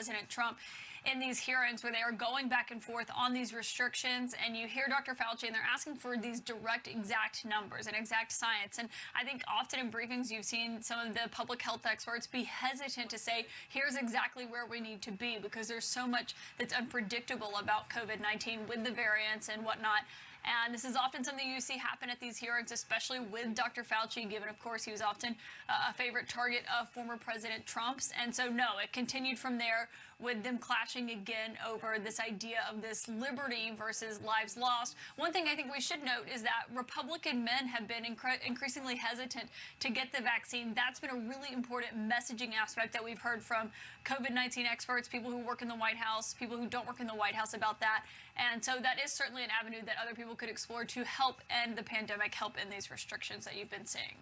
President Trump in these hearings where they are going back and forth on these restrictions, and you hear Dr. Fauci and they're asking for these direct, exact numbers and exact science. And I think often in briefings you've seen some of the public health experts be hesitant to say, here's exactly where we need to be, because there's so much that's unpredictable about COVID-19 with the variants and whatnot. And this is often something you see happen at these hearings, especially with Dr. Fauci, given, of course, he was often a favorite target of former President Trump's. And so, no, it continued from there with them clashing again over this idea of this liberty versus lives lost. One thing I think we should note is that Republican men have been increasingly hesitant to get the vaccine. That's been a really important messaging aspect that we've heard from COVID-19 experts, people who work in the White House, people who don't work in the White House about that. And so that is certainly an avenue that other people could explore to help end the pandemic, help end these restrictions that you've been seeing.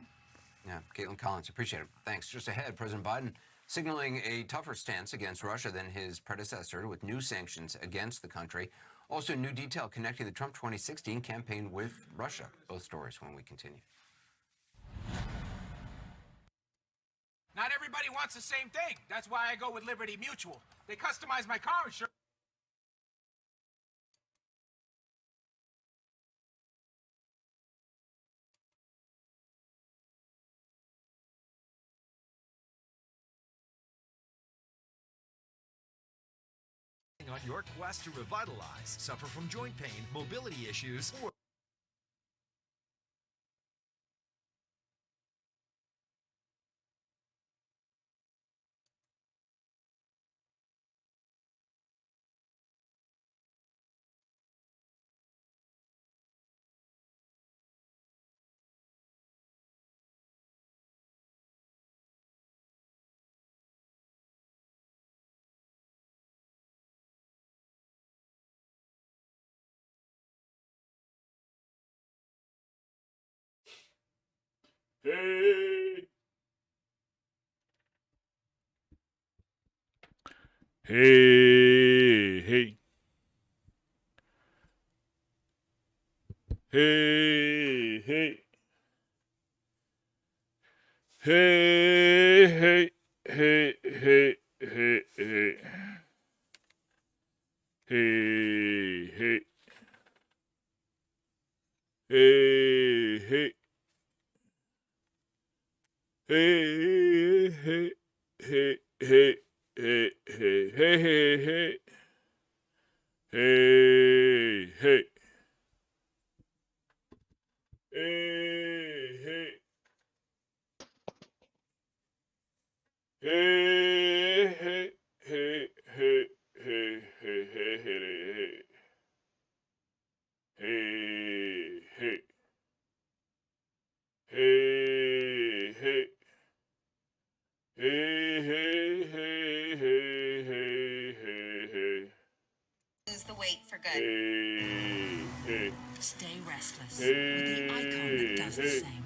Yeah, Caitlin Collins, appreciate it. Thanks. Just ahead, President Biden signaling a tougher stance against Russia than his predecessor with new sanctions against the country. Also, new detail connecting the Trump 2016 campaign with Russia. Both stories when we continue. Not everybody wants the same thing. That's why I go with Liberty Mutual. They customize my car insurance. On your quest to revitalize, suffer from joint pain, mobility issues, or Hey. Hey, hey. Hey, hey. Hey, hey, hey, hey, hey, hey. Hey, hey. Hey, hey. Hey, hey, hey, hey, hey, hey, hey, hey, hey. Hey, hey. Hey, hey. Hey, hey, hey, hey, hey, hey, hey, hey, hey, hey. Hey, hey. Hey, hey, hey, hey, hey, hey, hey. Lose the weight for good. Hey, hey. Stay restless Hey, with the icon that does the hey. same.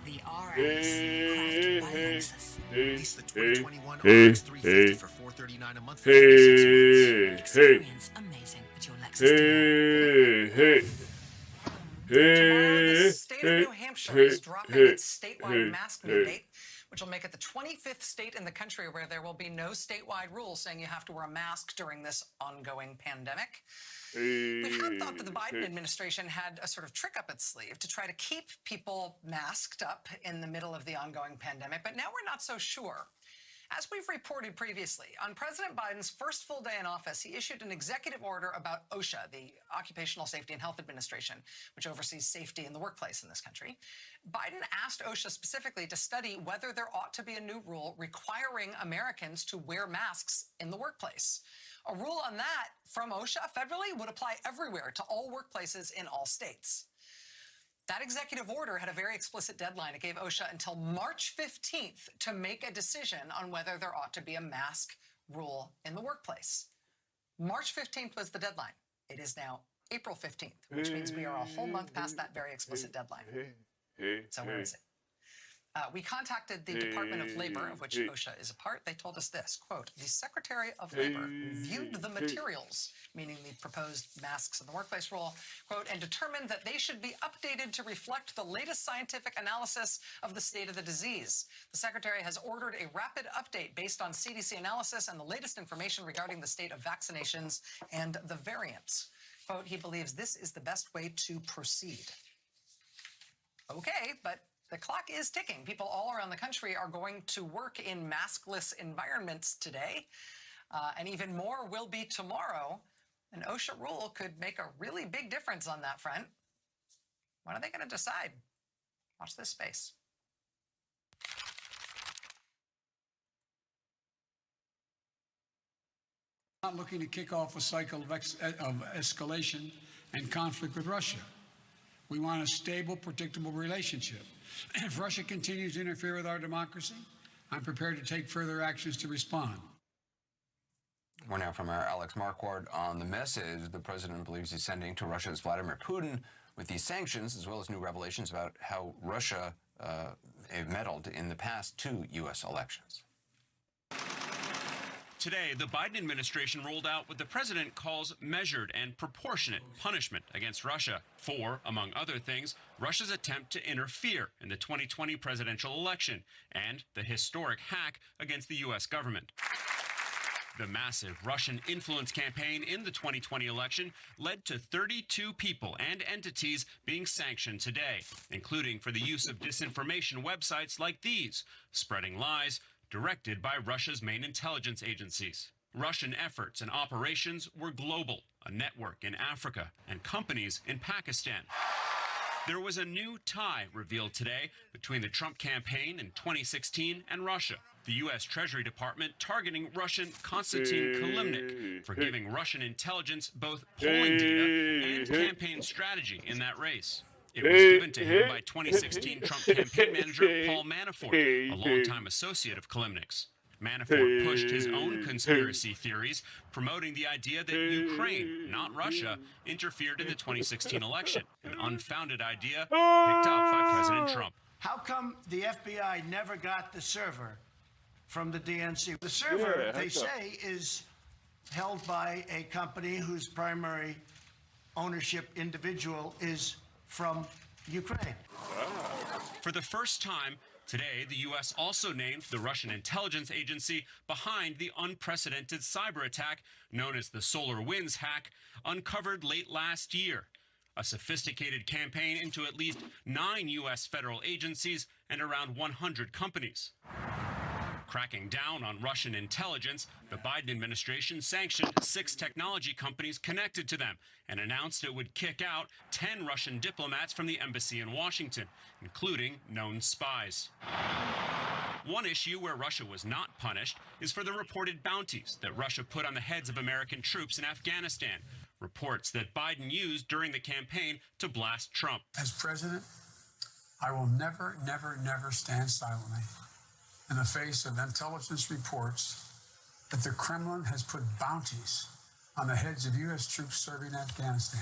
The RX, Hey, crafted by hey, Lexus. hey, lease the hey, 2021 hey, RX 350 hey. for $439 a month for 36 months. Hey, hey, Experience amazing at your Lexus dealer. hey, hey. Tomorrow, the Hey, state hey, of New Hampshire hey, is dropping hey, its statewide hey, mask hey. mandate, which will make it the 25th state in the country where there will be no statewide rules saying you have to wear a mask during this ongoing pandemic. We had thought that the Biden administration had a sort of trick up its sleeve to try to keep people masked up in the middle of the ongoing pandemic, but now we're not so sure. As we've reported previously, on President Biden's first full day in office, he issued an executive order about OSHA, the Occupational Safety and Health Administration, which oversees safety in the workplace in this country. Biden asked OSHA specifically to study whether there ought to be a new rule requiring Americans to wear masks in the workplace. A rule on that from OSHA federally would apply everywhere to all workplaces in all states. That executive order had a very explicit deadline. It gave OSHA until March 15th to make a decision on whether there ought to be a mask rule in the workplace. March 15th was the deadline. It is now April 15th, which means we are a whole month past that very explicit deadline. So where is it? We contacted the Department of Labor, of which OSHA is a part. They told us this, quote, the Secretary of Labor reviewed the materials, meaning the proposed masks in the workplace rule, quote, and determined that they should be updated to reflect the latest scientific analysis of the state of the disease. The Secretary has ordered a rapid update based on CDC analysis and the latest information regarding the state of vaccinations and the variants. Quote, he believes this is the best way to proceed. Okay, but the clock is ticking. People all around the country are going to work in maskless environments today, and even more will be tomorrow. An OSHA rule could make a really big difference on that front. When are they going to decide? Watch this space. Not looking to kick off a cycle of escalation and conflict with Russia. We want a stable, predictable relationship. If Russia continues to interfere with our democracy, I'm prepared to take further actions to respond. We're now from our Alex Marquardt on the message the president believes he's sending to Russia's Vladimir Putin with these sanctions, as well as new revelations about how Russia meddled in the past 2 U.S. elections. Today, the Biden administration rolled out what the president calls measured and proportionate punishment against Russia for, among other things, Russia's attempt to interfere in the 2020 presidential election and the historic hack against the U.S. government. The massive Russian influence campaign in the 2020 election led to 32 people and entities being sanctioned today, including for the use of disinformation websites like these, spreading lies directed by Russia's main intelligence agencies. Russian efforts and operations were global, a network in Africa, and companies in Pakistan. There was a new tie revealed today between the Trump campaign in 2016 and Russia. The U.S. Treasury Department targeting Russian Konstantin Kilimnik for giving Russian intelligence both polling data and campaign strategy in that race. It was given to him by 2016 Trump campaign manager Paul Manafort, a longtime associate of Kilimnik's. Manafort pushed his own conspiracy theories, promoting the idea that Ukraine, not Russia, interfered in the 2016 election, an unfounded idea picked up by President Trump. How come the FBI never got the server from the DNC? The server, they say, is held by a company whose primary ownership individual is from Ukraine. For the first time, today, the U.S. also named the Russian intelligence agency behind the unprecedented cyber attack known as the SolarWinds hack, uncovered late last year. A sophisticated campaign into at least 9 U.S. federal agencies and around 100 companies. Cracking down on Russian intelligence, the Biden administration sanctioned 6 technology companies connected to them and announced it would kick out 10 Russian diplomats from the embassy in Washington, including known spies. One issue where Russia was not punished is for the reported bounties that Russia put on the heads of American troops in Afghanistan, reports that Biden used during the campaign to blast Trump. As president, I will never, never, never stand silently in the face of intelligence reports that the Kremlin has put bounties on the heads of U.S. troops serving Afghanistan.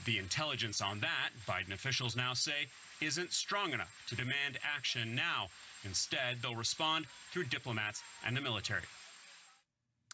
The intelligence on that, Biden officials now say, isn't strong enough to demand action now. Instead, they'll respond through diplomats and the military.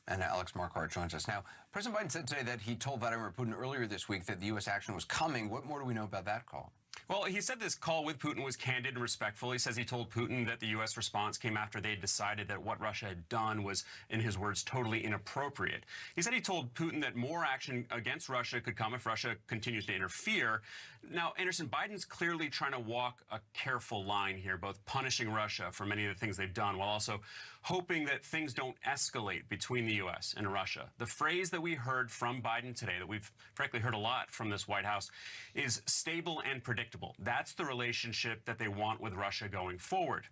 And Alex Marquardt joins us now. President Biden said today that he told Vladimir Putin earlier this week that the U.S. action was coming. What more do we know about that call? Well, he said this call with Putin was candid and respectful. He says he told Putin that the U.S. response came after they decided that what Russia had done was, in his words, totally inappropriate. He said he told Putin that more action against Russia could come if Russia continues to interfere. Now, Anderson, Biden's clearly trying to walk a careful line here, both punishing Russia for many of the things they've done while also hoping that things don't escalate between the U.S. and Russia. The phrase that we heard from Biden today, that we've frankly heard a lot from this White House, is stable and predictable. That's the relationship that they want with Russia going forward.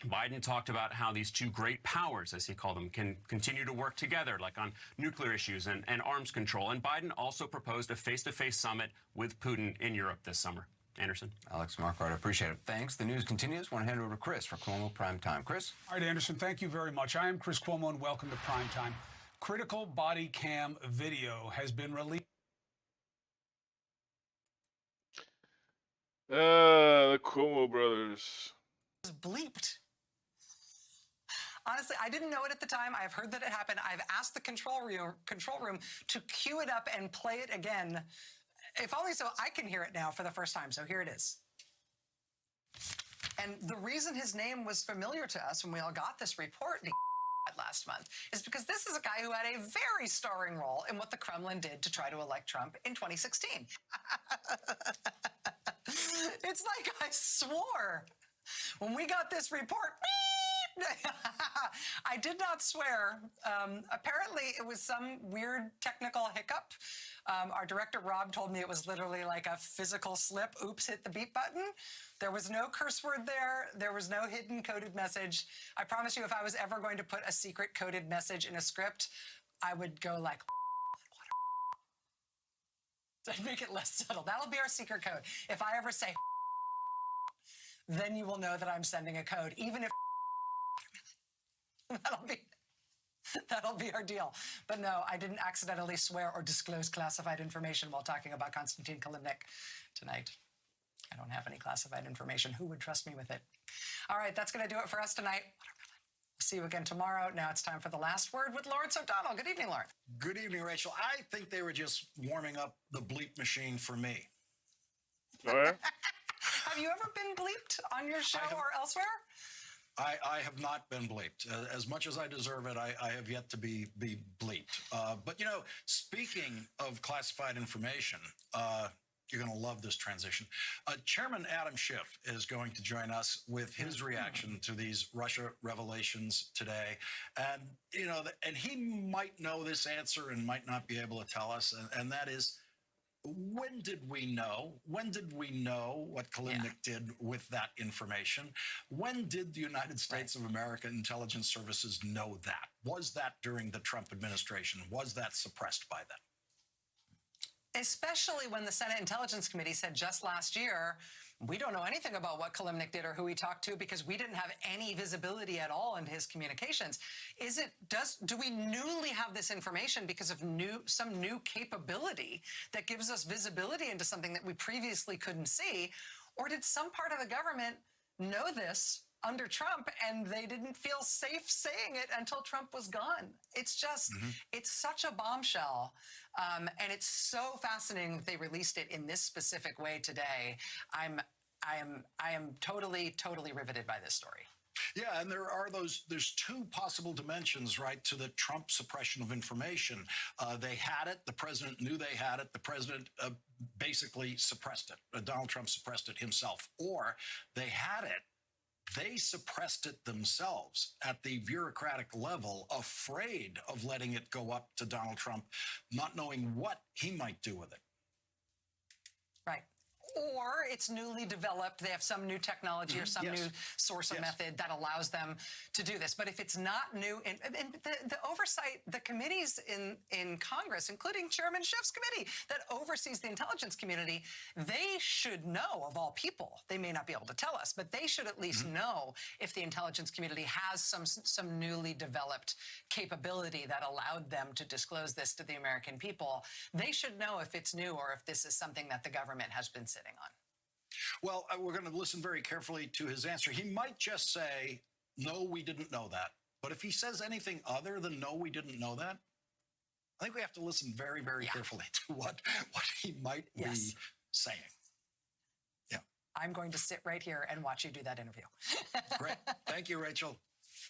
Biden talked about how these two great powers, as he called them, can continue to work together, like on nuclear issues and arms control. And Biden also proposed a face-to-face summit with Putin in Europe this summer. Anderson. Alex Marquardt, appreciate it. Thanks. The news continues. Want to hand it over to Chris for Cuomo Prime Time. Chris? All right, Anderson, thank you very much. I am Chris Cuomo, and welcome to Prime Time. Critical body cam video has been released. The Cuomo brothers. was bleeped. Honestly, I didn't know it at the time. I've heard that it happened. I've asked the control room to cue it up and play it again. If only so I can hear it now for the first time. So here it is. And the reason his name was familiar to us when we all got this report last month is because this is a guy who had a very starring role in what the Kremlin did to try to elect Trump in 2016. It's like I swore when we got this report. I did not swear. Apparently, it was some weird technical hiccup. Our director, Rob, told me it was literally like a physical slip. Oops, hit the beep button. There was no curse word there. There was no hidden coded message. I promise you, if I was ever going to put a secret coded message in a script, I would go like, I'd make it less subtle. That'll be our secret code. If I ever say, then you will know that I'm sending a code, even if that'll be our deal. But no, I didn't accidentally swear or disclose classified information while talking about Konstantin Kilimnik tonight. I don't have any classified information. Who would trust me with it? All right, that's going to do it for us tonight. See you again tomorrow. Now it's time for the last word with Lawrence O'Donnell. Good evening, Lawrence. Good evening, Rachel. I think they were just warming up the bleep machine for me. Oh, yeah? Have you ever been bleeped on your show or elsewhere? I have not been bleeped. As much as I deserve it, I have yet to be bleeped. But, you know, speaking of classified information, you're going to love this transition. Chairman Adam Schiff is going to join us with his reaction to these Russia revelations today. And, you know, and he might know this answer and might not be able to tell us. And that is, when did we know? When did we know what Kilimnik did with that information? When did the United States of America intelligence services know that? Was that during the Trump administration? Was that suppressed by them? Especially when the Senate Intelligence Committee said just last year, we don't know anything about what Kilimnik did or who he talked to because we didn't have any visibility at all into his communications. Do we newly have this information because of some new capability that gives us visibility into something that we previously couldn't see? Or did some part of the government know this under Trump and they didn't feel safe saying it until Trump was gone? It's just, it's such a bombshell. And it's so fascinating that they released it in this specific way today. I am totally riveted by this story. Yeah, and there's two possible dimensions, right, to the Trump suppression of information. They had it. The president knew they had it. The president basically suppressed it. Donald Trump suppressed it himself. Or they had it. They suppressed it themselves at the bureaucratic level, afraid of letting it go up to Donald Trump, not knowing what he might do with it. Right. Or it's newly developed. They have some new technology or some new source or method that allows them to do this. But if it's not new, and the oversight, the committees in Congress, including Chairman Schiff's committee that oversees the intelligence community, they should know, of all people. They may not be able to tell us, but they should at least know if the intelligence community has some newly developed capability that allowed them to disclose this to the American people. They should know if it's new or if this is something that the government has been sitting on. Well, we're going to listen very carefully to his answer. He might just say, no, we didn't know that. But if he says anything other than no, we didn't know that, I think we have to listen very, very carefully to what he might be saying. Yeah. I'm going to sit right here and watch you do that interview. Great. Thank you, Rachel.